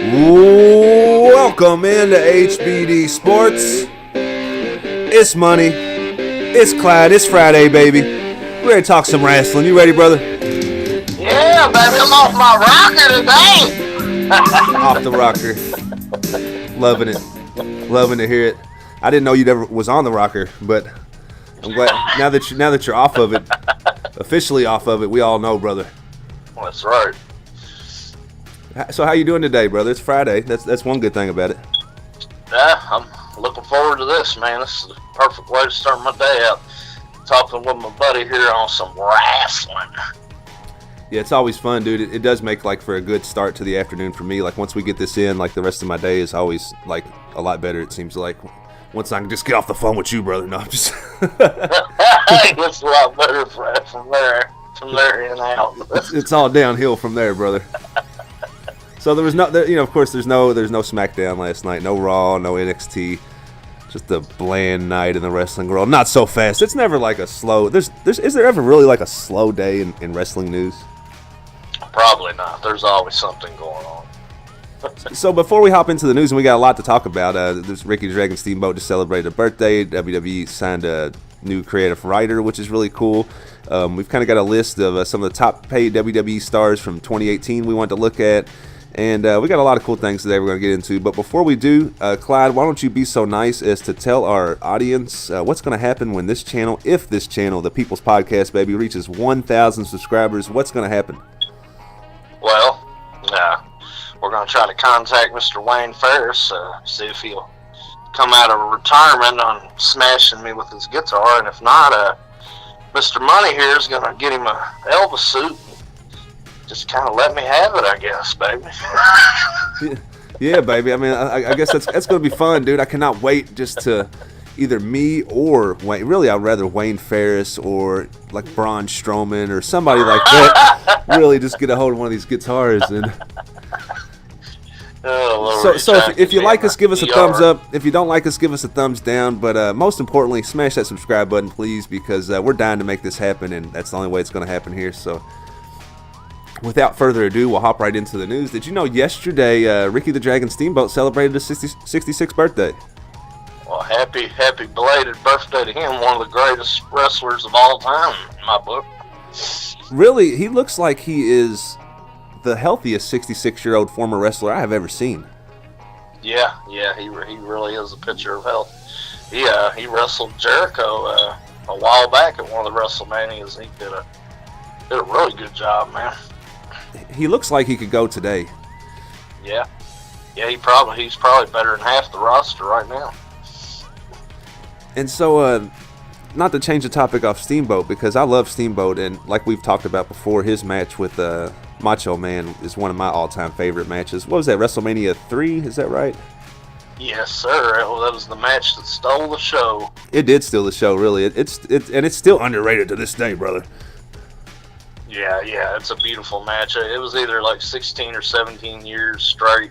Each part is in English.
Welcome into HBD Sports. It's Money. It's Clyde. It's Friday, baby. We're ready to talk some wrestling. You ready, brother? Yeah, baby. I'm off my rocker today. Off the rocker. Loving it. Loving to hear it. I didn't know you ever was on the rocker, but I'm glad now that you're off of it, officially off of it. We all know, brother. That's right. So how you doing today, brother? It's Friday. That's one good thing about it. Yeah, I'm looking forward to this, man. This is the perfect way to start my day out. Talking with my buddy here on some wrestling. Yeah, it's always fun, dude. It does make for a good start to the afternoon for me. Once we get this in, the rest of my day is always a lot better. It seems like once I can just get off the phone with you, brother. No, I'm just. It's a lot better from there in out. It's all downhill from there, brother. So there was of course, there's no SmackDown last night, no Raw, no NXT, just a bland night in the wrestling world. Not so fast. It's never a slow. Is there ever really a slow day in wrestling news? Probably not. There's always something going on. So before we hop into the news, and we got a lot to talk about, this Ricky the Dragon Steamboat just celebrated a birthday. WWE signed a new creative writer, which is really cool. We've kind of got a list of some of the top paid WWE stars from 2018 we want to look at. And we got a lot of cool things today we're going to get into. But before we do, Clyde, why don't you be so nice as to tell our audience what's going to happen when this channel, the People's Podcast, baby, reaches 1,000 subscribers? What's going to happen? Well, we're going to try to contact Mr. Wayne Ferris, see if he'll come out of retirement on smashing me with his guitar. And if not, Mr. Money here is going to get him a Elvis suit. Just kind of let me have it, I guess, baby. Yeah, baby. I mean, I guess that's going to be fun, dude. I cannot wait just to either me or Wayne. Really, I'd rather Wayne Ferris or Braun Strowman or somebody like that. Really, just get a hold of one of these guitars and. So if you like us, give us a thumbs up. If you don't like us, give us a thumbs down. But most importantly, smash that subscribe button, please, because we're dying to make this happen, and that's the only way it's going to happen here. So. Without further ado, we'll hop right into the news. Did you know yesterday Ricky the Dragon Steamboat celebrated his 66th birthday? Well, happy belated birthday to him, one of the greatest wrestlers of all time in my book. Really, he looks like he is the healthiest 66-year-old former wrestler I have ever seen. Yeah, he really is a picture of health. He wrestled Jericho a while back at one of the WrestleManias. He did a really good job, man. He looks like he could go today. Yeah, he's probably better than half the roster right now. And so, not to change the topic off Steamboat, because I love Steamboat, and like we've talked about before, his match with Macho Man is one of my all-time favorite matches. What was that, WrestleMania 3? Is that right? Yes, sir. That was the match that stole the show. It did steal the show, really. It's still underrated to this day, brother. Yeah, it's a beautiful match. It was either 16 or 17 years straight.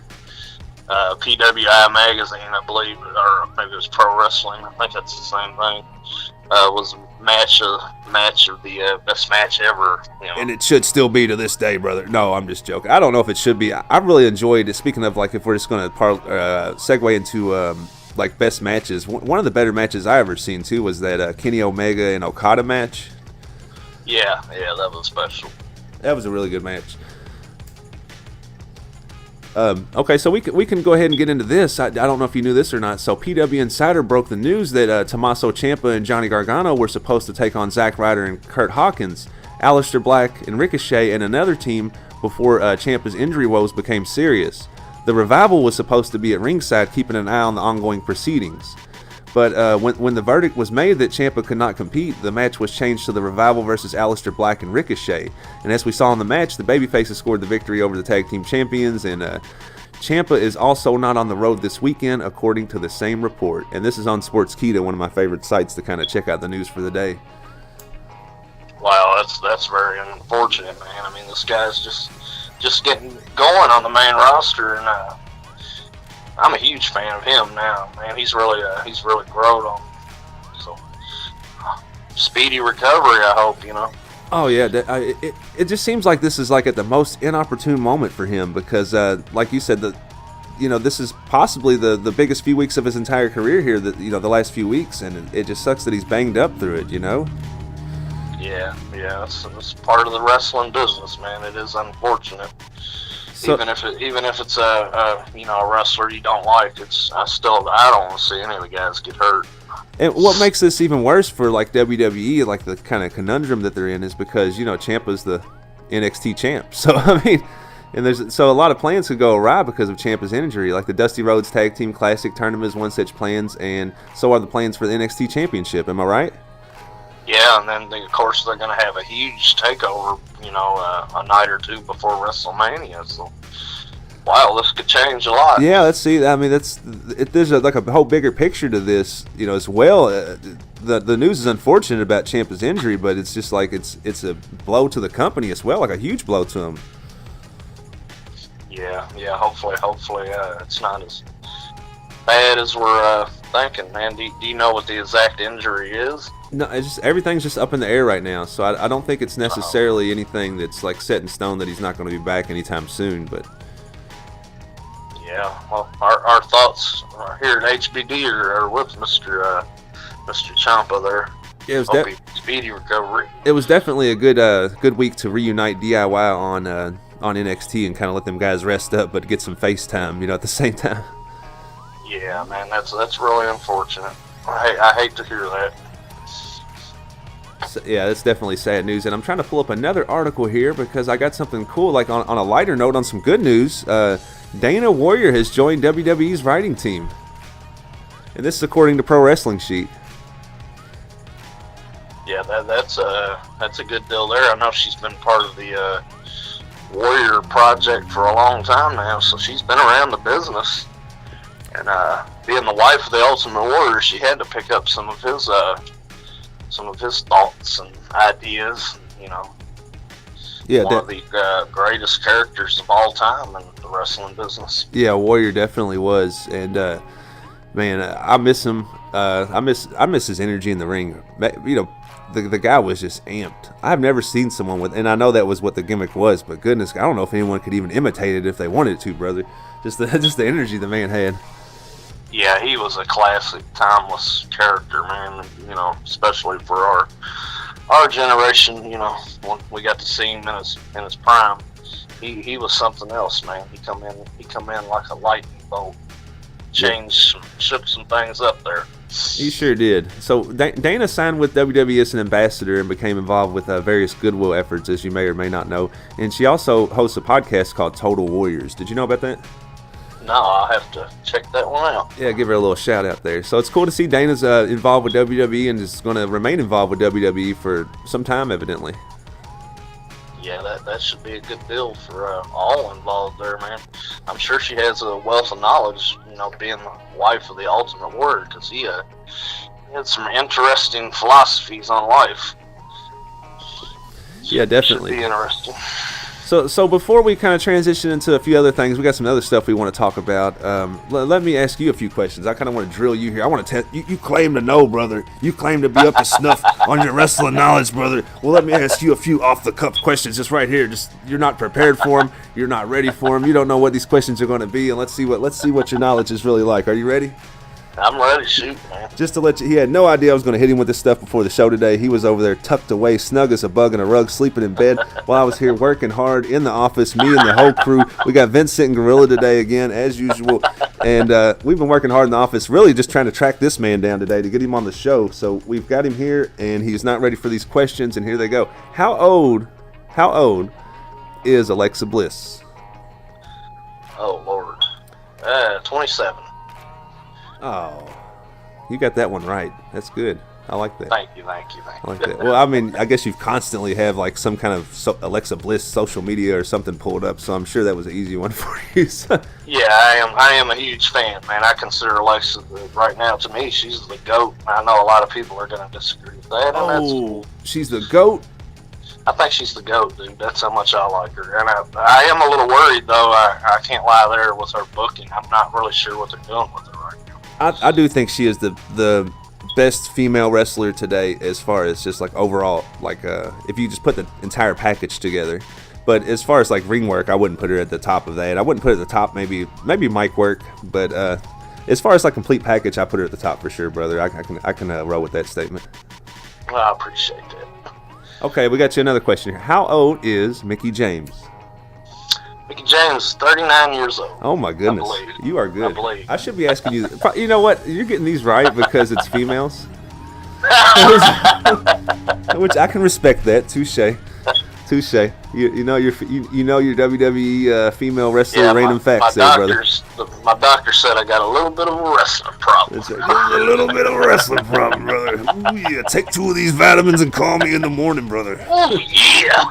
PWI magazine, I believe, or maybe it was Pro Wrestling. I think that's the same thing. Was match of the best match ever. You know. And it should still be to this day, brother. No, I'm just joking. I don't know if it should be. I really enjoyed it. Speaking of if we're just going to segue into best matches, one of the better matches I ever seen too was that Kenny Omega and Okada match. Yeah, that was special. That was a really good match. Okay, so we can go ahead and get into this. I don't know if you knew this or not. So PW Insider broke the news that Tommaso Ciampa and Johnny Gargano were supposed to take on Zack Ryder and Kurt Hawkins, Aleister Black and Ricochet, and another team before Ciampa's injury woes became serious. The Revival was supposed to be at ringside, keeping an eye on the ongoing proceedings. But when the verdict was made that Ciampa could not compete, the match was changed to the Revival versus Aleister Black and Ricochet. And as we saw in the match, the babyfaces scored the victory over the tag team champions, and Ciampa is also not on the road this weekend, according to the same report. And this is on Sportskeeda, one of my favorite sites to kind of check out the news for the day. Wow, that's very unfortunate, man. I mean, this guy's just getting going on the main roster, and I'm a huge fan of him now, man. He's really grown on me. So speedy recovery, I hope, you know. Oh yeah, it just seems like this is at the most inopportune moment for him because, like you said, this is possibly the biggest few weeks of his entire career here, the last few weeks, and it just sucks that he's banged up through it, Yeah, it's part of the wrestling business, man. It is unfortunate. So, even if it's a wrestler you don't like, I don't want to see any of the guys get hurt. And what makes this even worse for like WWE, like the kind of conundrum that they're in, is because Ciampa's the NXT champ. So I mean, and a lot of plans could go awry because of Ciampa's injury. Like the Dusty Rhodes Tag Team Classic tournament is one such plans, and so are the plans for the NXT Championship. Am I right? Yeah, and then of course they're going to have a huge takeover, a night or two before WrestleMania. So, wow, this could change a lot. Yeah, let's see. I mean, there's a whole bigger picture to this, as well. The news is unfortunate about Ciampa's injury, but it's just like it's a blow to the company as well, like a huge blow to him. Yeah. Hopefully, it's not as bad as we're thinking, man. Do you know what the exact injury is? No, everything's just up in the air right now. So I don't think it's necessarily anything that's like set in stone that he's not going to be back anytime soon. But yeah, well, our thoughts here at HBD are with Mr. Ciampa there. Yeah, it was speedy recovery. It was definitely a good week to reunite DIY on NXT and kind of let them guys rest up, but get some face time, at the same time. Yeah, man, that's really unfortunate. I hate to hear that. So, yeah, that's definitely sad news. And I'm trying to pull up another article here because I got something cool. Like on a lighter note, on some good news, Dana Warrior has joined WWE's writing team, and this is according to Pro Wrestling Sheet. Yeah, that's a good deal there. I know she's been part of the Warrior project for a long time now, so she's been around the business. And being the wife of the Ultimate Warrior, she had to pick up some of his thoughts and ideas. Yeah, one of the greatest characters of all time in the wrestling business. Yeah, Warrior definitely was, and man, I miss him. I miss his energy in the ring. The guy was just amped. I've never seen someone with, and I know that was what the gimmick was, but goodness, I don't know if anyone could even imitate it if they wanted to, brother. Just the energy the man had. Yeah, he was a classic, timeless character, man. Especially for our generation. When we got to see him in his prime, he was something else, man. He come in like a lightning bolt, shook some things up there. He sure did. So Dana signed with WWE as an ambassador and became involved with various goodwill efforts, as you may or may not know. And she also hosts a podcast called Total Warriors. Did you know about that? No, I'll have to check that one out. Yeah, give her a little shout out there. So it's cool to see Dana's involved with WWE and is going to remain involved with WWE for some time, evidently. Yeah, that should be a good deal for all involved there, man. I'm sure she has a wealth of knowledge, being the wife of the Ultimate Warrior, because he had some interesting philosophies on life. Yeah, definitely. Should be interesting. So before we kind of transition into a few other things, we got some other stuff we want to talk about. Let me ask you a few questions. I kind of want to drill you here. I want to test you claim to know, brother. You claim to be up to snuff on your wrestling knowledge, brother. Well, let me ask you a few off-the-cuff questions just right here. Just you're not prepared for them. You're not ready for them. You don't know what these questions are going to be, and let's see what your knowledge is really like. Are you ready? I'm ready to shoot, man. Just to let you, he had no idea I was going to hit him with this stuff before the show today. He was over there tucked away, snug as a bug in a rug, sleeping in bed while I was here working hard in the office, me and the whole crew. We got Vincent and Gorilla today again, as usual. And we've been working hard in the office, really just trying to track this man down today to get him on the show. So we've got him here, and he's not ready for these questions, and here they go. How old is Alexa Bliss? Oh, Lord. 27. Oh, you got that one right. That's good. I like that. Thank you. I like that. Well, I mean, I guess you constantly have like some kind of Alexa Bliss social media or something pulled up, so I'm sure that was an easy one for you. Yeah, I am a huge fan, man. I consider Alexa right now, to me, she's the GOAT. I know a lot of people are going to disagree with that. She's the GOAT? I think she's the GOAT, dude. That's how much I like her. And I am a little worried, though. I can't lie there with her booking. I'm not really sure what they're doing with her right now. I do think she is the best female wrestler today as far as just like overall, like if you just put the entire package together. But as far as like ring work, I wouldn't put her at the top of that. I wouldn't put her at the top, maybe mic work. But as far as like complete package, I put her at the top for sure, brother. I can roll with that statement. Well, I appreciate that. Okay, we got you another question here. How old is Mickie James? Mickie James is 39 years old. Oh my goodness, I believe. You are good. I believe. I should be asking you. You know what? You're getting these right because it's females, which I can respect that. Touche. You know your WWE female wrestler random facts there, brother. My doctor said I got a little bit of a wrestling problem. That's right. A little bit of a wrestling problem, brother. Ooh, yeah, take 2 of these vitamins and call me in the morning, brother. Oh yeah.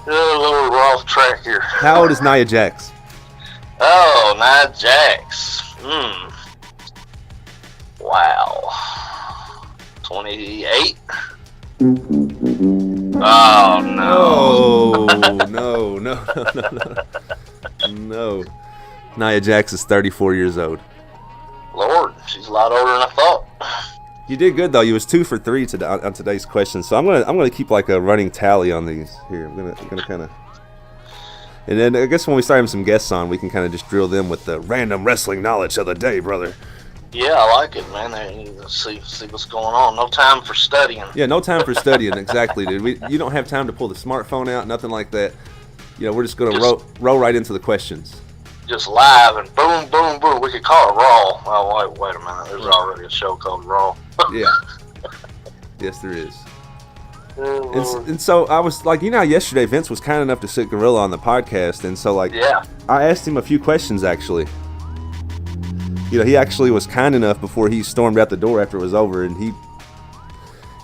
A little off track here. How old is Nia Jax? Oh, Nia Jax. Wow. 28. Oh no. Nia Jax is 34 years old. Lord, she's a lot older than I thought. You did good though. You was 2 for 3 on today's question. So I'm gonna keep like a running tally on these here. I'm gonna kind of, and then I guess when we start having some guests on, we can kind of just drill them with the random wrestling knowledge of the day, brother. Yeah, I like it, man. Let's see what's going on. No time for studying. Yeah, no time for studying. Exactly, dude. You don't have time to pull the smartphone out, nothing like that. You know, we're just gonna roll right into the questions. Just live and boom, boom, boom. We could call it Raw. Oh, wait a minute. There's already a show called Raw. Yeah. Yes, there is. And so I was like, yesterday Vince was kind enough to sit Gorilla on the podcast, and so like, yeah, I asked him a few questions actually. He actually was kind enough before he stormed out the door after it was over, and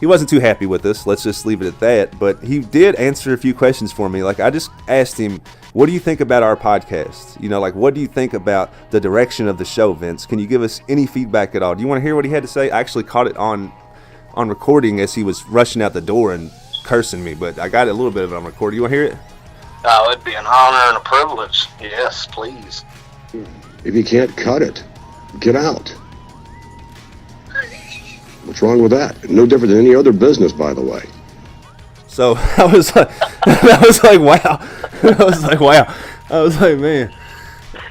he wasn't too happy with us. Let's just leave it at that. But he did answer a few questions for me. Like I just asked him, what do you think about our podcast? Like what do you think about the direction of the show, Vince? Can you give us any feedback at all? Do you want to hear what he had to say? I actually caught it on recording as he was rushing out the door and cursing me, but I got a little bit of it on recording. You want to hear it? Oh, it'd be an honor and a privilege. Yes, please. If you can't cut it, get out. What's wrong with that? No different than any other business, by the way. So I was like, wow. I was like, man.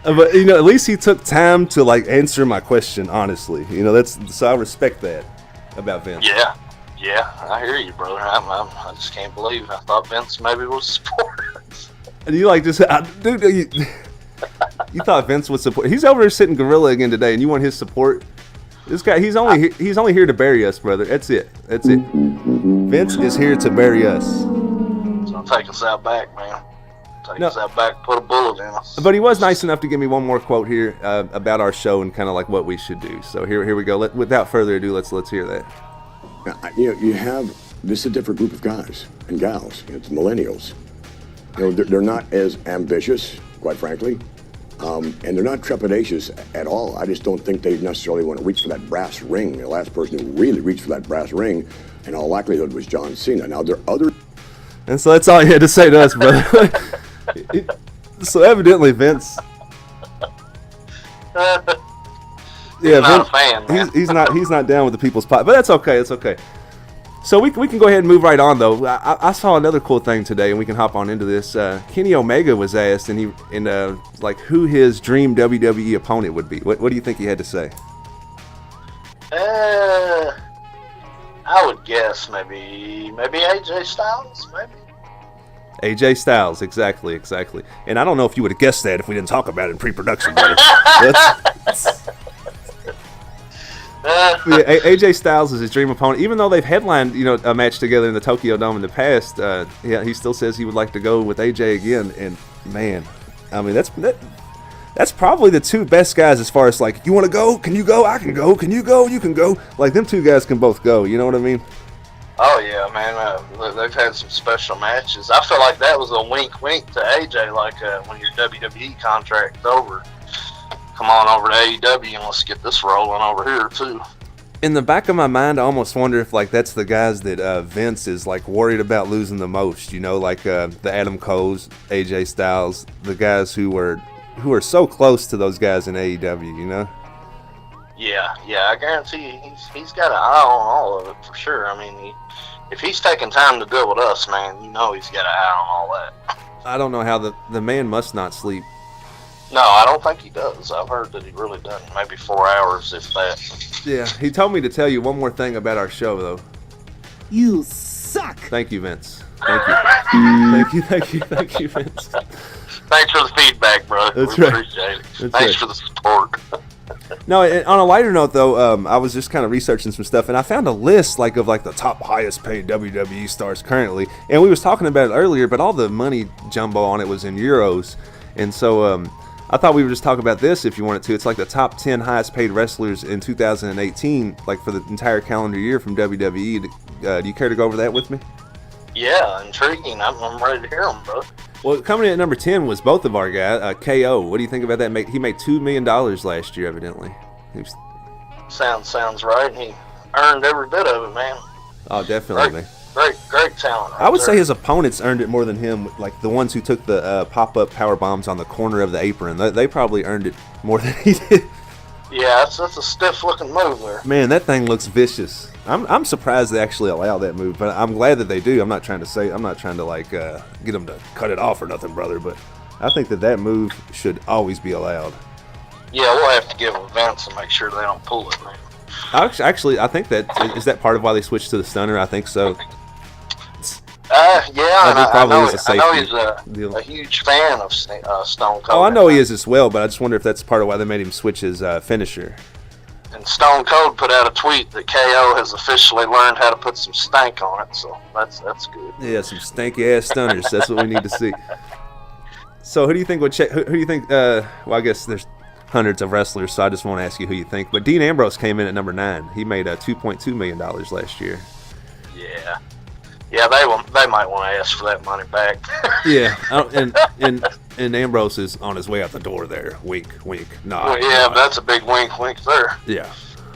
But at least he took time to like answer my question honestly. So I respect that about Vince. Yeah, I hear you, brother. I just can't believe I thought Vince maybe would support us. And you like just, dude, you thought Vince would support? He's over there sitting Gorilla again today, and you want his support? This guy, he's only here to bury us, brother. That's it. Vince is here to bury us. So take us out back, man. Take us out back, put a bullet in us. But he was nice enough to give me one more quote here about our show and kind of like what we should do. So here we go. Without further ado, let's hear that. You have this is a different group of guys and gals. It's millennials. They're not as ambitious, quite frankly, and they're not trepidatious at all. I just don't think they necessarily want to reach for that brass ring. The last person who really reached for that brass ring, in all likelihood, was John Cena. Now there are other. And so that's all you had to say to us, brother. So evidently, Vince. Yeah, not a fan, man. He's not down with the people's pot, but that's okay. It's okay. So we can go ahead and move right on though. I saw another cool thing today, and we can hop on into this. Kenny Omega was asked, like who his dream WWE opponent would be. What do you think he had to say? I would guess maybe AJ Styles, maybe. AJ Styles, exactly. And I don't know if you would have guessed that if we didn't talk about it in pre-production. Yeah, AJ Styles is his dream opponent. Even though they've headlined, a match together in the Tokyo Dome in the past, he still says he would like to go with AJ again. And man, I mean that's probably the two best guys as far as like, you want to go? Can you go? I can go. Can you go? You can go. Like them two guys can both go. You know what I mean? Oh yeah, man. They've had some special matches. I feel like that was a wink to AJ, like when your WWE contract's over. Come on over to AEW and let's get this rolling over here too. In the back of my mind, I almost wonder if like that's the guys that Vince is like worried about losing the most. Like the Adam Coles, AJ Styles, the guys who are so close to those guys in AEW. Yeah, I guarantee you, he's got an eye on all of it for sure. I mean, if he's taking time to deal with us, man, you know he's got an eye on all that. I don't know how the man must not sleep. No, I don't think he does. I've heard that he really doesn't. Maybe 4 hours, if that. Yeah, he told me to tell you one more thing about our show, though. You suck. Thank you, Vince. Thank you. Thank you, Vince. Thanks for the feedback, bro. That's we right. appreciate it. That's Thanks right. for the support. No, on a lighter note, though, I was just kind of researching some stuff, and I found a list of the top highest paid WWE stars currently. And we was talking about it earlier, but all the money jumbo on it was in euros. And so I thought we would just talk about this if you wanted to. It's like the top 10 highest paid wrestlers in 2018, like for the entire calendar year from WWE. Do you care to go over that with me? Yeah, intriguing. I'm ready to hear them, bro. Well, coming in at number 10 was both of our guys, KO. What do you think about that? He made $2 million last year, evidently. Sounds right. He earned every bit of it, man. Oh, definitely, man. Great talent. Right I would there. say his opponents earned it more than him, like the ones who took the pop-up power bombs on the corner of the apron. They probably earned it more than he did. Yeah, that's a stiff-looking move there. Man, that thing looks vicious. I'm surprised they actually allow that move, but I'm glad that they do. I'm not trying to get them to cut it off or nothing, brother. But I think that move should always be allowed. Yeah, we'll have to give them Vince and make sure they don't pull it, man. Actually, I think is that part of why they switched to the stunner. I think so. Yeah, and probably I know is a safety he's deal. a huge fan of Stone Cold. Oh, I know he is as well, but I just wonder if that's part of why they made him switch his finisher. And Stone Cold put out a tweet that KO has officially learned how to put some stank on it, so that's good. Yeah, some stanky ass stunners. That's what we need to see. So, who do you think would check? Who do you think? Well, I guess there's hundreds of wrestlers, so I just won't ask you who you think. But Dean Ambrose came in at number 9. He made $2.2 million last year. Yeah, they might want to ask for that money back. Yeah, and Ambrose is on his way out the door there. Wink, wink. Nah. Well, yeah, that's a big wink there. Yeah.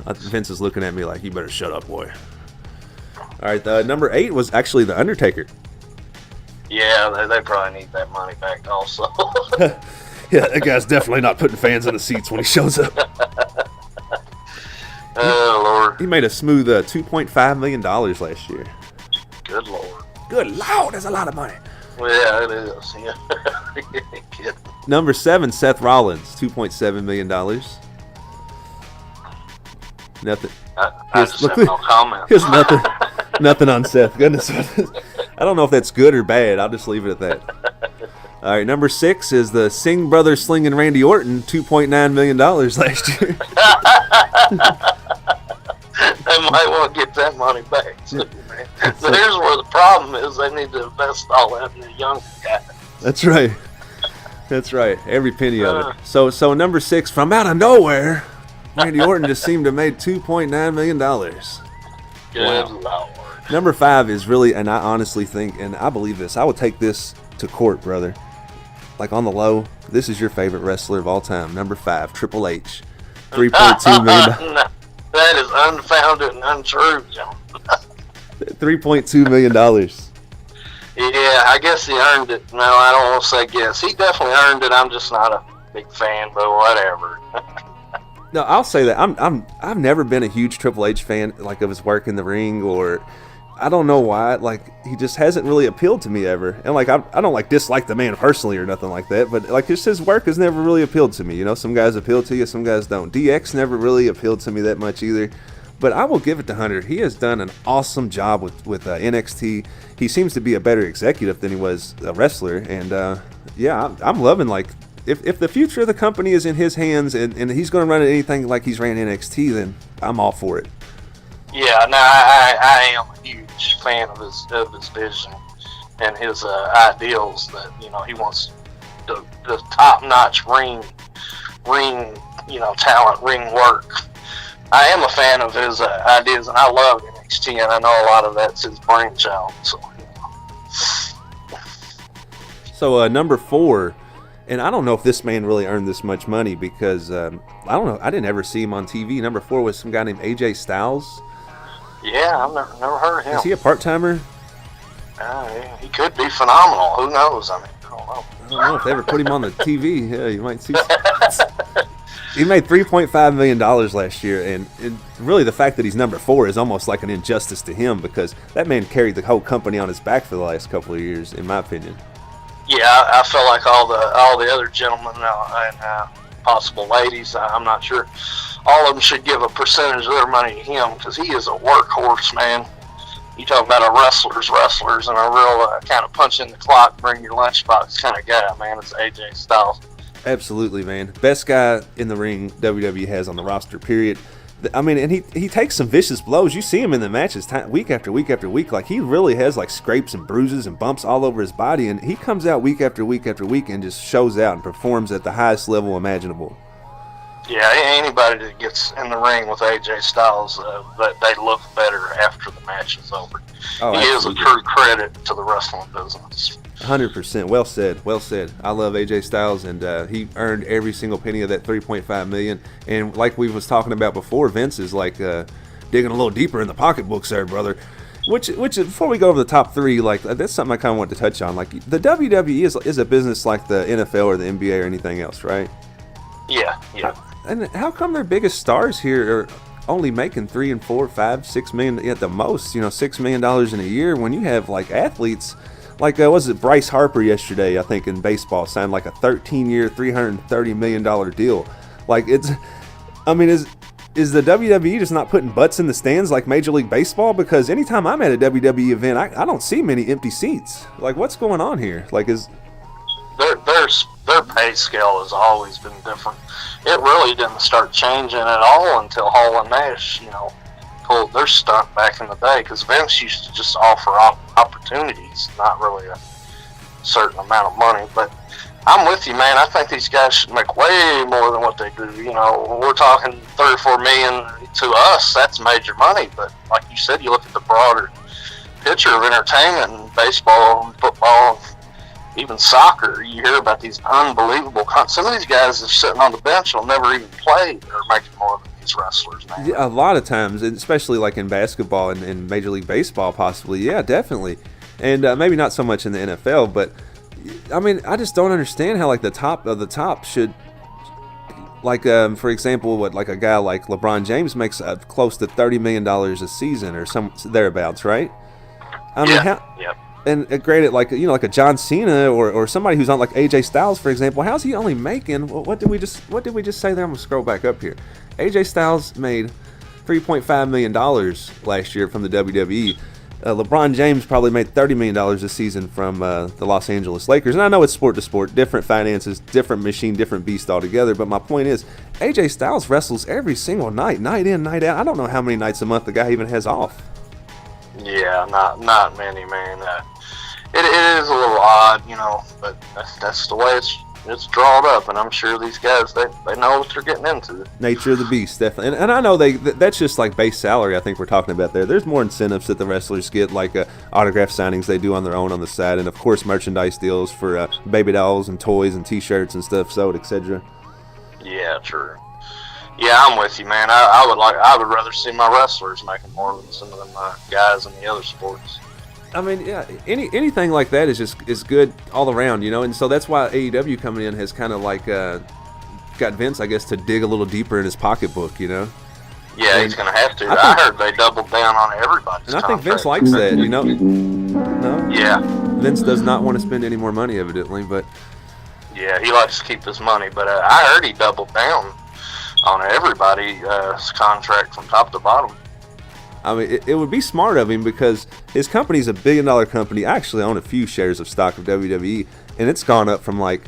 Vince is looking at me like, you better shut up, boy. All right, number 8 was actually The Undertaker. Yeah, they probably need that money back also. Yeah, that guy's definitely not putting fans in the seats when he shows up. Oh, Lord. He made a smooth $2.5 million last year. Good Lord. Good Lord, that's a lot of money. Well, yeah, it is. Yeah. You ain't kidding. Number 7, Seth Rollins, $2.7 million. Nothing. I just have no comment. Here's nothing on Seth. Goodness. I don't know if that's good or bad. I'll just leave it at that. All right, number 6 is the Singh brothers slinging Randy Orton, $2.9 million last year. They might want to get that money back too, man. So here's where the problem is: they need to invest all that in the young guys. That's right. That's right. Every penny of it. So number 6, from out of nowhere, Randy Orton just seemed to have made $2.9 million. Good Lord. Number 5 is really, and I honestly think, and I believe this, I would take this to court, brother. Like on the low, this is your favorite wrestler of all time. Number 5, Triple H, $3.2 million. That is unfounded and untrue, John. $3.2 million. Yeah, I guess he earned it. No, I don't want to say guess. He definitely earned it. I'm just not a big fan, but whatever. No, I'll say that I've never been a huge Triple H fan, like of his work in the ring, or I don't know why. Like he just hasn't really appealed to me ever. And like I don't dislike the man personally or nothing like that, but like just his work has never really appealed to me. You know, some guys appeal to you, some guys don't. DX never really appealed to me that much either. But I will give it to Hunter. He has done an awesome job with NXT. He seems to be a better executive than he was a wrestler. And yeah, I'm loving like if the future of the company is in his hands and he's going to run anything like he's ran NXT, then I'm all for it. Yeah, no, I am a huge fan of his vision and his ideals. That he wants the top-notch ring talent, ring work. I am a fan of his ideas, and I love NXT, and I know a lot of that's his brainchild. So number 4, and I don't know if this man really earned this much money because I don't know. I didn't ever see him on TV. Number 4 was some guy named AJ Styles. Yeah, I've never heard of him. Is he a part-timer? He could be phenomenal. Who knows? I mean, I don't know. I don't know if they ever put him on the TV. Yeah, you might see. He made $3.5 million last year, and really the fact that he's number 4 is almost like an injustice to him because that man carried the whole company on his back for the last couple of years, in my opinion. Yeah, I feel like all the other gentlemen and possible ladies, I'm not sure, all of them should give a percentage of their money to him because he is a workhorse, man. You talk about a wrestlers, and a real kind of punch in the clock, bring your lunchbox kind of guy, man. It's AJ Styles. Absolutely, man. Best guy in the ring WWE has on the roster, period. I mean, and he takes some vicious blows. You see him in the matches week after week after week. Like, he really has, like, scrapes and bruises and bumps all over his body, and he comes out week after week after week and just shows out and performs at the highest level imaginable. Yeah, anybody that gets in the ring with AJ Styles, they look better after the match is over. Oh, he is a true credit to the wrestling business. 100%. Well said. Well said. I love AJ Styles, and he earned every single penny of that $3.5 million. And like we was talking about before, Vince is like digging a little deeper in the pocketbooks there, brother. Which before we go over the top 3, like that's something I kind of want to touch on. Like the WWE is a business like the NFL or the NBA or anything else, right? Yeah. And how come their biggest stars here are only making $3 and $4, $5, $6 million at the most? $6 million in a year when you have like athletes. Like, was it Bryce Harper yesterday, I think, in baseball, signed like a 13-year, $330 million deal. Like, is the WWE just not putting butts in the stands like Major League Baseball? Because anytime I'm at a WWE event, I don't see many empty seats. Like, what's going on here? Like, their pay scale has always been different. It really didn't start changing at all until Hall and Nash, pulled their stunt back in the day, because Vince used to just offer opportunities, not really a certain amount of money. But I'm with you, man. I think these guys should make way more than what they do. We're talking 3 or 4 million to us. That's major money. But like you said, you look at the broader picture of entertainment and baseball and football, even soccer. You hear about these unbelievable. Some of these guys that are sitting on the bench will never even play. They're making more than these wrestlers, man. Yeah, a lot of times, especially like in basketball and Major League Baseball, possibly. Yeah, definitely. And maybe not so much in the NFL, but I mean, I just don't understand how like the top of the top should, like for example, what like a guy like LeBron James makes close to $30 million a season or some thereabouts, right? I mean, yeah. And granted, like like a John Cena or somebody who's on like AJ Styles, for example, how's he only making? What did we just say there? I'm gonna scroll back up here. AJ Styles made $3.5 million last year from the WWE. LeBron James probably made $30 million a season from the Los Angeles Lakers. And I know it's sport to sport, different finances, different machine, different beast altogether. But my point is, AJ Styles wrestles every single night in, night out. I don't know how many nights a month the guy even has off. Yeah, not many, man. It is a little odd, but that's the way it's drawn up, and I'm sure these guys they know what they're getting into. Nature of the beast, definitely, and I know that's just like base salary. I think we're talking about there. There's more incentives that the wrestlers get, like autograph signings they do on their own on the side, and of course merchandise deals for baby dolls and toys and T-shirts and stuff, sold, etc. Yeah, true. Yeah, I'm with you, man. I would rather see my wrestlers making more than some of them guys in the other sports. I mean, yeah, anything like that is good all around, and so that's why AEW coming in has kind of like got Vince, I guess, to dig a little deeper in his pocketbook, Yeah, and he's gonna have to. I heard they doubled down on everybody's and I think Vince likes that, No. Yeah. Vince does not want to spend any more money, evidently, but yeah, he likes to keep his money. But I heard he doubled down on everybody's contract from top to bottom. I mean, it would be smart of him because his company's $1 billion company. I actually own a few shares of stock of WWE, and it's gone up from like,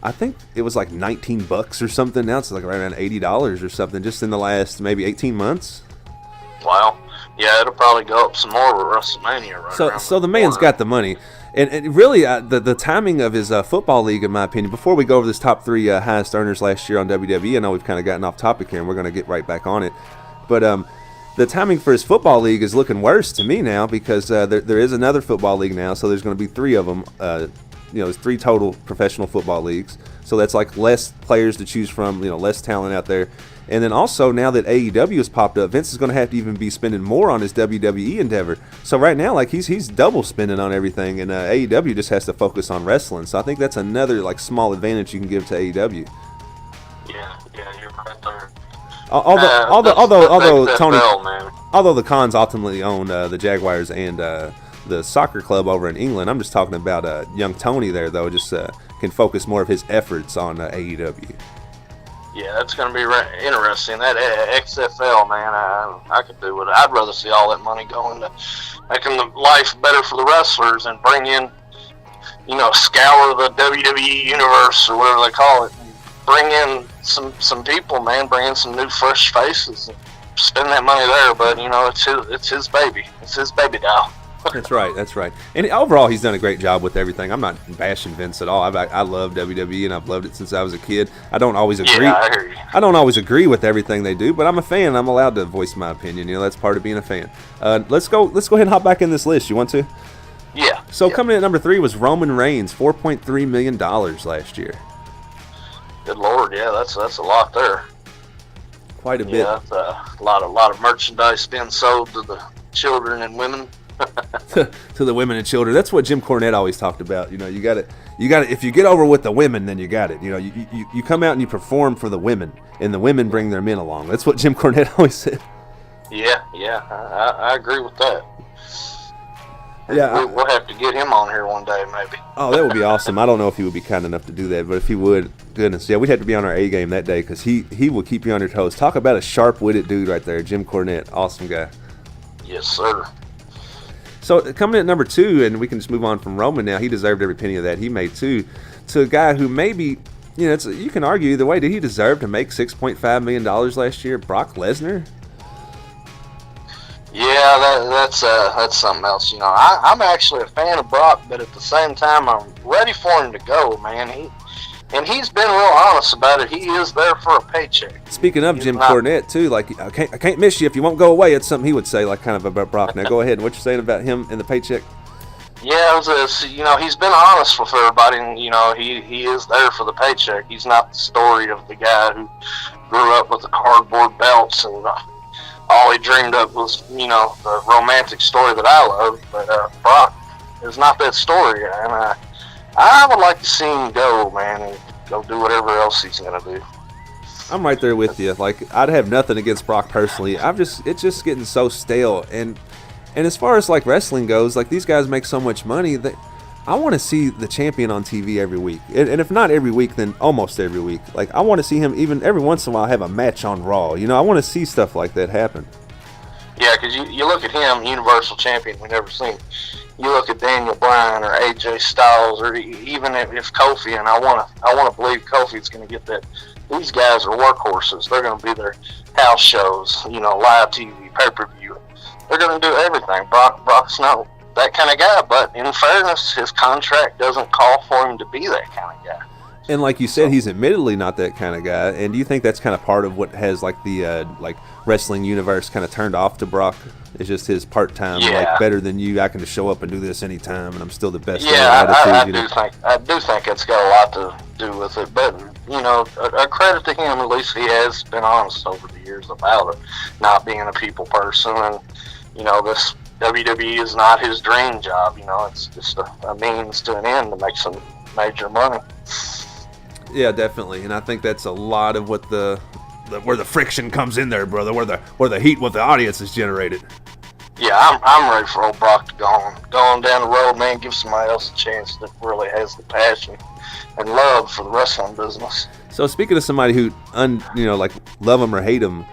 I think it was like $19 or something. Now it's like around $80 or something just in the last maybe 18 months. Wow. Yeah, it'll probably go up some more with WrestleMania right So the man's got the money. And really, the timing of his football league, in my opinion, before we go over this top 3 highest earners last year on WWE, I know we've kind of gotten off topic here, and we're going to get right back on it. But the timing for his football league is looking worse to me now because there is another football league now, so there's going to be 3 of them. There's 3 total professional football leagues, so that's like less players to choose from, less talent out there. And then also now that AEW has popped up, Vince is going to have to even be spending more on his WWE endeavor. So right now, like he's double spending on everything, and AEW just has to focus on wrestling. So I think that's another like small advantage you can give to AEW. Yeah, you're right there. Although Tony, man. although the Khans ultimately own the Jaguars and the soccer club over in England, I'm just talking about young Tony there, though, just can focus more of his efforts on AEW. Yeah, that's going to be interesting. That XFL, man, I could do it. I'd rather see all that money go into making the life better for the wrestlers and bring in, scour the WWE universe or whatever they call it. Bring in some people, man. Bring in some new, fresh faces. And spend that money there, but it's his baby. It's his baby doll. That's right. And overall, he's done a great job with everything. I'm not bashing Vince at all. I love WWE, and I've loved it since I was a kid. I don't always agree. Yeah, I hear you. I don't always agree with everything they do, but I'm a fan. I'm allowed to voice my opinion. That's part of being a fan. Let's go ahead and hop back in this list. You want to? Yeah. So coming in at number 3 was Roman Reigns, $4.3 million last year. Good Lord, yeah, that's a lot there. Quite a bit. Yeah, that's a lot of merchandise being sold to the children and women. To the women and children. That's what Jim Cornette always talked about. You got it. If you get over with the women, then you got it. You come out and you perform for the women, and the women bring their men along. That's what Jim Cornette always said. Yeah, I agree with that. Yeah, we'll have to get him on here one day, maybe. Oh, that would be awesome. I don't know if he would be kind enough to do that, but if he would, goodness, yeah, we'd have to be on our A game that day because he will keep you on your toes. Talk about a sharp-witted dude right there, Jim Cornette. Awesome guy. Yes, sir. So coming in at number 2, and we can just move on from Roman now. He deserved every penny of that he made too. To a guy who maybe, you can argue either way. Did he deserve to make $6.5 million last year? Brock Lesnar? Yeah, that's something else. I'm actually a fan of Brock, but at the same time, I'm ready for him to go, man. He's been real honest about it. He is there for a paycheck. Speaking of Jim Cornette too, like I can't miss you if you won't go away. It's something he would say, like kind of about Brock. Now go ahead. What you saying about him and the paycheck? Yeah, he's been honest with everybody, and he is there for the paycheck. He's not the story of the guy who grew up with the cardboard belts and all he dreamed of was the romantic story that I love. But Brock is not that story, and I would like to see him go, man, and go do whatever else he's gonna do. I'm right there with you. Like, I'd have nothing against Brock personally. It's just getting so stale. And as far as like wrestling goes, like these guys make so much money that I want to see the champion on TV every week. And if not every week, then almost every week. Like, I want to see him even every once in a while have a match on Raw. I want to see stuff like that happen. Yeah, because you look at him, Universal Champion, we never seen. You look at Daniel Bryan or AJ Styles, or even if Kofi, and I want to believe Kofi's going to get that. These guys are workhorses. They're going to be their house shows, live TV, pay-per-view. They're going to do everything. Brock's not that kind of guy, but in fairness, his contract doesn't call for him to be that kind of guy. And like you said, he's admittedly not that kind of guy. And do you think that's kind of part of what has like the wrestling universe kind of turned off to Brock? It's just his part-time, like better than you. I can just show up and do this anytime, and I'm still the best. Yeah, I do think it's got a lot to do with it. But a credit to him, at least he has been honest over the years about it, not being a people person, and this WWE is not his dream job. It's just a means to an end to make some major money. Yeah, definitely, and I think that's a lot of what where the friction comes in there, brother. Where the heat with the audience is generated. Yeah, I'm ready for old Brock to go on down the road, man. Give somebody else a chance that really has the passion and love for the wrestling business. So speaking of somebody who, like love him or hate him,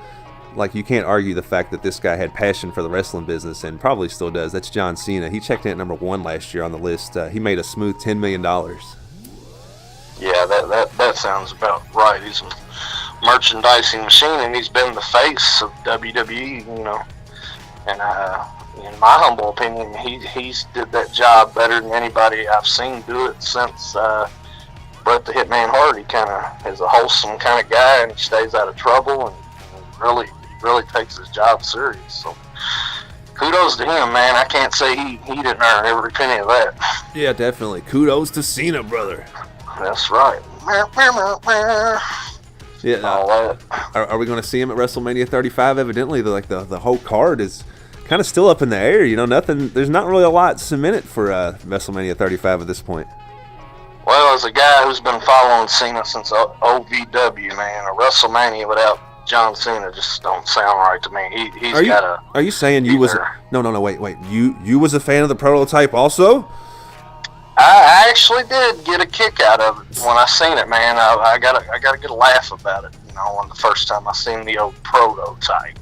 like you can't argue the fact that this guy had passion for the wrestling business and probably still does. That's John Cena. He checked in at number 1 last year on the list. He made a smooth $10 million. Yeah, that sounds about right. He's a merchandising machine, and he's been the face of WWE, And in my humble opinion, he's did that job better than anybody I've seen do it since Bret the Hitman Hart. He kind of is a wholesome kind of guy, and he stays out of trouble, and really takes his job serious. So kudos to him, man. I can't say he didn't earn every penny of that. Yeah, definitely. Kudos to Cena, brother. That's right. Yeah. Are we going to see him at WrestleMania 35? Evidently, the whole card is kind of still up in the air. Nothing. There's not really a lot cemented for WrestleMania 35 at this point. Well, as a guy who's been following Cena since OVW, man, a WrestleMania without John Cena just don't sound right to me. Are you saying you was no wait you was a fan of the prototype also? I actually did get a kick out of it when I seen it, man. I got a good laugh about it. You know, when the first time I seen the old prototype.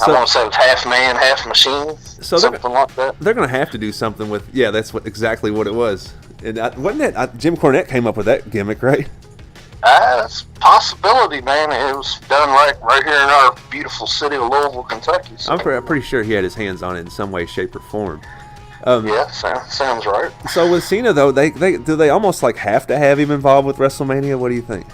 I want to say it was half man, half machine, so something like that. They're going to have to do something with. Yeah, that's exactly what it was. And wasn't that Jim Cornette came up with that gimmick, right? That's a possibility, man. It was done right here in our beautiful city of Louisville, Kentucky. So. I'm pretty sure he had his hands on it in some way, shape, or form. Yeah, sounds right. So with Cena, though, they almost like have to have him involved with WrestleMania? What do you think?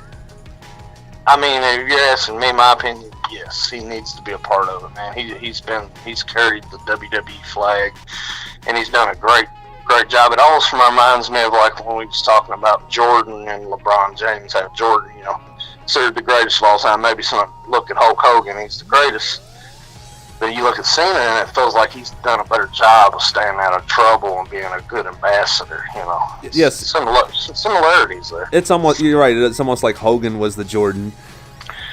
I mean, if you're asking me, my opinion, yes, he needs to be a part of it, man. He's carried the WWE flag, and he's done a great job. It almost reminds me of like when we was talking about Jordan and LeBron James. How Jordan, you know, considered the greatest of all time. Maybe some look at Hulk Hogan, he's the greatest. But you look at Cena, and it feels like he's done a better job of staying out of trouble and being a good ambassador. You know, yes, similarities there. It's almost, you're right. It's almost like Hogan was the Jordan,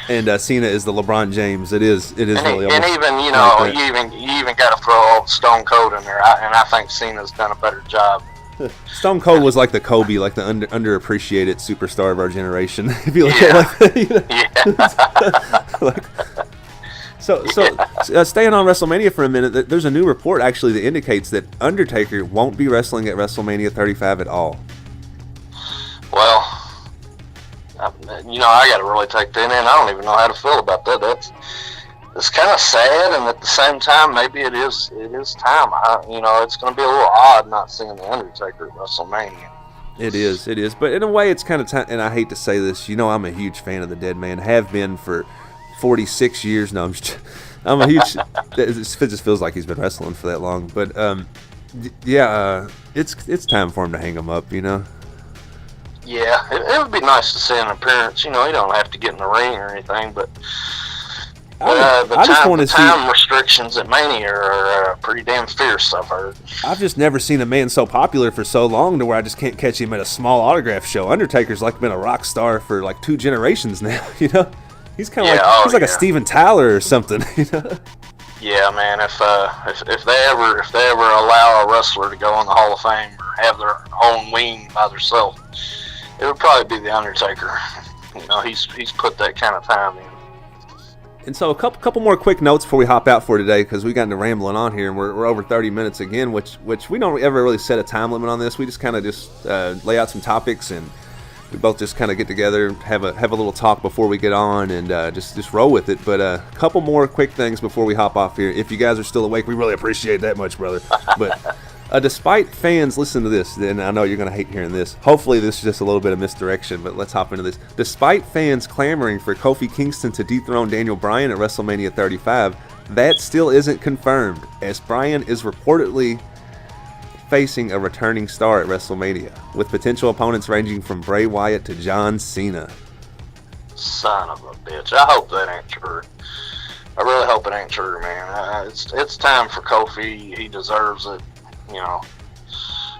and Cena is the LeBron James. It is really. And even you know, like you even got to throw Stone Cold in there, and I think Cena's done a better job. Stone Cold was like the Kobe, like the underappreciated superstar of our generation. If you look at it like that, you know? So staying on WrestleMania for a minute, there's a new report actually that indicates that Undertaker won't be wrestling at WrestleMania 35 at all. Well, you know, I got to really take that in. I don't even know how to feel about that. It's kind of sad, and at the same time, maybe it is time. You know, it's going to be a little odd not seeing the Undertaker at WrestleMania. It is. But in a way, it's kind of time. And I hate to say this, you know, I'm a huge fan of the Dead Man. Have been for 46 years now. I'm a huge. It just feels like he's been wrestling for that long. But it's time for him to hang him up. You know. Yeah, it would be nice to see an appearance. You know, you don't have to get in the ring or anything, but the time restrictions at Mania are pretty damn fierce, I've heard. I've just never seen a man so popular for so long to where I just can't catch him at a small autograph show. Undertaker's like been a rock star for like 2 generations now. You know. He's kind of like a Steven Tyler or something, you know. Yeah, man. If they ever allow a wrestler to go in the Hall of Fame or have their own wing by themselves, it would probably be the Undertaker. You know, he's put that kind of time in. And so a couple more quick notes before we hop out for today, because we got into rambling on here and we're over 30 minutes again, which we don't ever really set a time limit on this. We just kind of lay out some topics, and we both just kind of get together, have a little talk before we get on, and just roll with it. But a couple more quick things before we hop off here. If you guys are still awake, we really appreciate that much, brother. But despite fans, listen to this, and I know you're going to hate hearing this. Hopefully this is just a little bit of misdirection, but let's hop into this. Despite fans clamoring for Kofi Kingston to dethrone Daniel Bryan at WrestleMania 35, that still isn't confirmed, as Bryan is reportedly facing a returning star at WrestleMania, with potential opponents ranging from Bray Wyatt to John Cena. Son of a bitch. I hope that ain't true. I really hope it ain't true, man. It's time for Kofi. He deserves it. You know,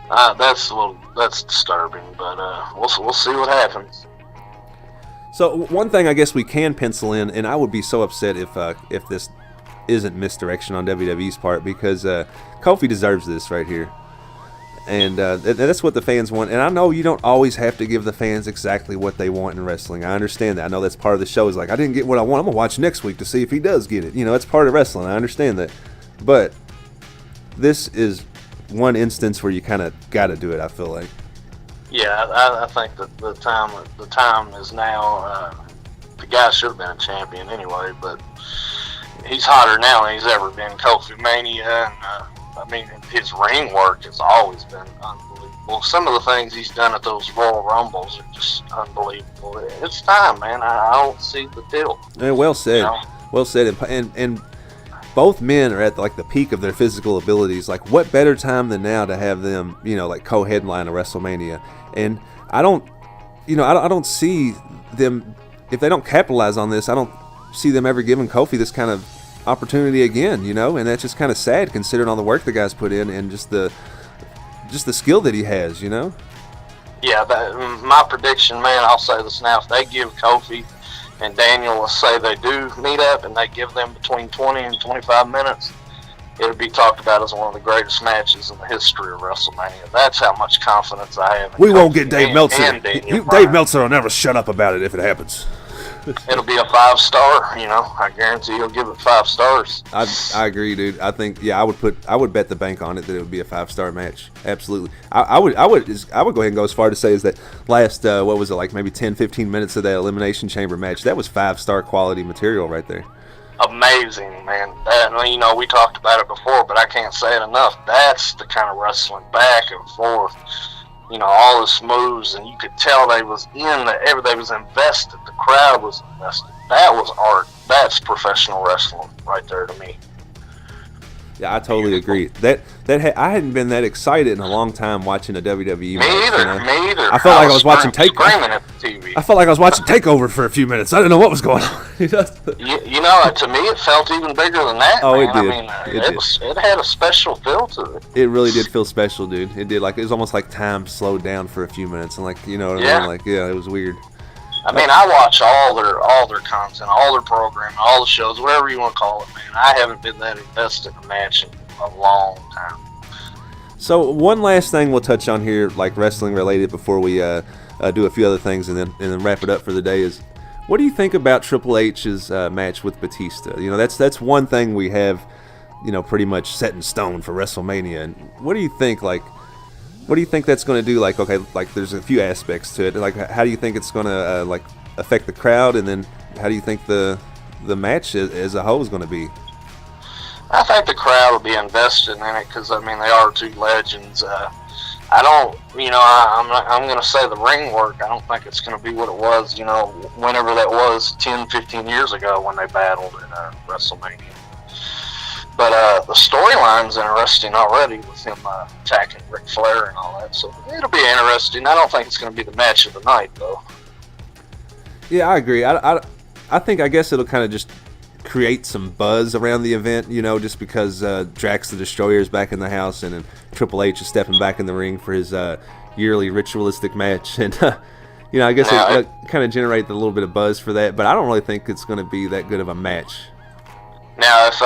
that's disturbing, but we'll see what happens. So one thing I guess we can pencil in, and I would be so upset if this isn't misdirection on WWE's part, because Kofi deserves this right here. And that's what the fans want. And I know you don't always have to give the fans exactly what they want in wrestling. I understand that. I know that's part of the show. Is like, I didn't get what I want. I'm going to watch next week to see if he does get it. You know, it's part of wrestling. I understand that. But this is one instance where you kind of got to do it, I feel like. Yeah, I think that the time is now. The guy should have been a champion anyway, but he's hotter now than he's ever been. Kofi Mania, and I mean, his ring work has always been unbelievable. Some of the things he's done at those Royal Rumbles are just unbelievable. It's time, man. I don't see the deal. Yeah, well said. You know? Well said. And both men are at like the peak of their physical abilities. Like, what better time than now to have them, you know, like co-headline a WrestleMania? And I don't see them, if they don't capitalize on this, I don't see them ever giving Kofi this kind of opportunity again, you know, and that's just kind of sad considering all the work the guy's put in and just the skill that he has, you know. Yeah, my prediction, man, I'll say this now. If they give Kofi and Daniel, let's say they do meet up and they give them between 20 and 25 minutes, it'll be talked about as one of the greatest matches in the history of WrestleMania. That's how much confidence I have in We Kofi won't get Dave Meltzer. Dave Meltzer will never shut up about it if it happens. It'll be a 5-star, I guarantee he'll give it 5 stars. I agree, dude. I think I would bet the bank on it that it would be a 5-star match. Absolutely. I would go ahead and go as far to say is that last what was it, like maybe 10-15 minutes of that Elimination Chamber match, that was 5-star quality material right there. Amazing, man. That, we talked about it before, but I can't say it enough. That's the kind of wrestling back and forth. All his moves, and you could tell they was they was invested. The crowd was invested. That was art. That's professional wrestling right there to me. Yeah, I totally agree. I hadn't been that excited in a long time watching a WWE match. Me either. I felt like I was watching screaming at the TV. I felt like I was watching Takeover for a few minutes. I didn't know what was going on. To me, it felt even bigger than that. Oh, man. it did. It had a special feel to it. It really did feel special, dude. It did. It was almost like time slowed down for a few minutes, and what I mean? It was weird. I watch all their content, all their programming, all the shows, whatever you want to call it, man. I haven't been that invested in a match in a long time. So one last thing we'll touch on here, like wrestling related, before we do a few other things and then wrap it up for the day is, what do you think about Triple H's match with Batista? That's one thing we have, pretty much set in stone for WrestleMania. And what do you think? What do you think that's going to do? There's a few aspects to it. How do you think it's going to affect the crowd, and then how do you think the match as a whole is going to be? I think the crowd will be invested in it because they are two legends. I'm going to say the ring work. I don't think it's going to be what it was. Whenever that was 10, 15 years ago when they battled at WrestleMania. But the storyline's interesting already with him attacking Ric Flair and all that. So it'll be interesting. I don't think it's going to be the match of the night, though. Yeah, I agree. I guess it'll kind of just create some buzz around the event, just because Drax the Destroyer is back in the house and Triple H is stepping back in the ring for his yearly ritualistic match. And, I guess it kind of generate a little bit of buzz for that. But I don't really think it's going to be that good of a match. Now, if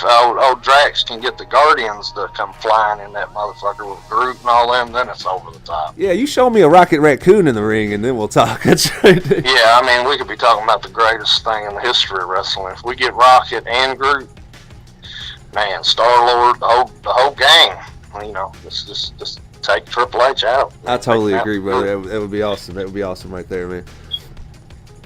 old Drax can get the Guardians to come flying in that motherfucker with Groot and all them, then it's over the top. Yeah, you show me a Rocket Raccoon in the ring, and then we'll talk. That's right. Yeah, we could be talking about the greatest thing in the history of wrestling. If we get Rocket and Groot, man, Star-Lord, the whole gang, just take Triple H out. I totally agree, brother. That would be awesome. That would be awesome right there, man.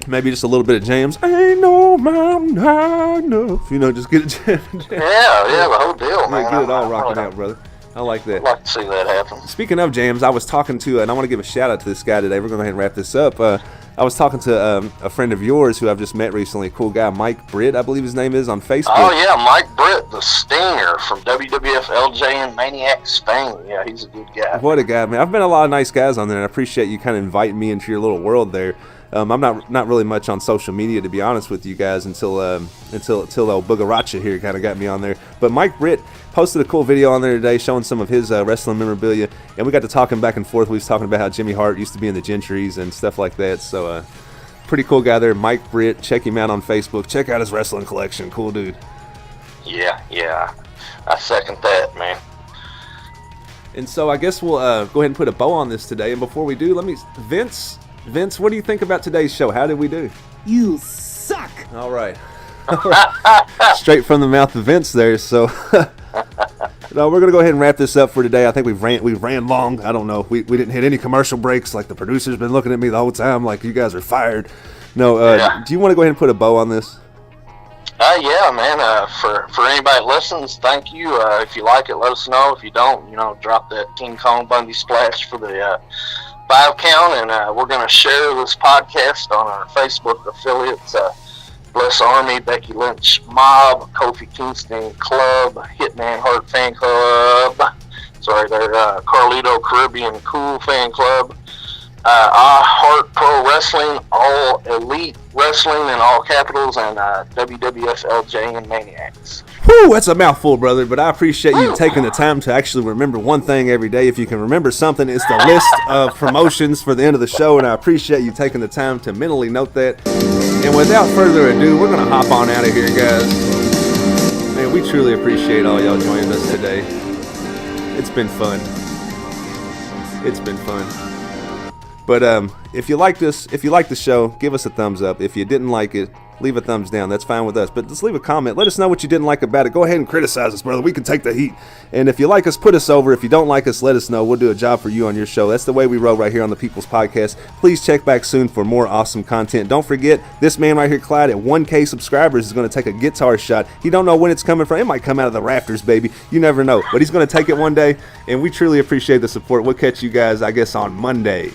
Maybe just a little bit of jams. Ain't no mountain high enough. Just get it jammed. Yeah, the whole deal, man. Get it all rocking out, brother. I like that. I'd like to see that happen. Speaking of jams, I was talking to, and I want to give a shout out to this guy today. We're going to go ahead and wrap this up. I was talking to a friend of yours who I've just met recently, a cool guy, Mike Britt, I believe his name is, on Facebook. Oh, yeah, Mike Britt, the Stinger from WWF LJ and Maniac Spain. Yeah, he's a good guy. What a guy, man. I've met a lot of nice guys on there, and I appreciate you kind of inviting me into your little world there. I'm not really much on social media, to be honest with you guys, until old Boogaracha here kind of got me on there. But Mike Britt posted a cool video on there today showing some of his wrestling memorabilia, and we got to talking back and forth. We was talking about how Jimmy Hart used to be in the Gentrys and stuff like that. So pretty cool guy there, Mike Britt. Check him out on Facebook. Check out his wrestling collection. Cool dude. Yeah. I second that, man. And so I guess we'll go ahead and put a bow on this today. And before we do, Vince, what do you think about today's show? How did we do? You suck! All right. Straight from the mouth of Vince there. So no, we're going to go ahead and wrap this up for today. I think we ran long. I don't know. We didn't hit any commercial breaks. Like the producer's been looking at me the whole time like you guys are fired. No, Do you want to go ahead and put a bow on this? Yeah, man. For anybody that listens, thank you. If you like it, let us know. If you don't, drop that King Kong Bundy splash for the 5 count, and we're going to share this podcast on our Facebook affiliates, Bless Army, Becky Lynch Mob, Kofi Kingston Club, Hitman Heart Fan Club, their Carlito Caribbean Cool Fan Club, I Heart Pro Wrestling, All Elite Wrestling in all capitals, and WWF LJ and Maniacs. Whew, that's a mouthful, brother, but I appreciate you taking the time to actually remember one thing every day. If you can remember something, it's the list of promotions for the end of the show, and I appreciate you taking the time to mentally note that. And without further ado, we're going to hop on out of here, guys. Man, we truly appreciate all y'all joining us today. It's been fun. It's been fun. But if you liked this, if you liked the show, give us a thumbs up. If you didn't like it, leave a thumbs down. That's fine with us. But just leave a comment. Let us know what you didn't like about it. Go ahead and criticize us, brother. We can take the heat. And if you like us, put us over. If you don't like us, let us know. We'll do a job for you on your show. That's the way we roll right here on the People's Podcast. Please check back soon for more awesome content. Don't forget, this man right here, Clyde, at 1K subscribers is going to take a guitar shot. He don't know when it's coming from. It might come out of the rafters, baby. You never know. But he's going to take it one day, and we truly appreciate the support. We'll catch you guys, I guess, on Monday.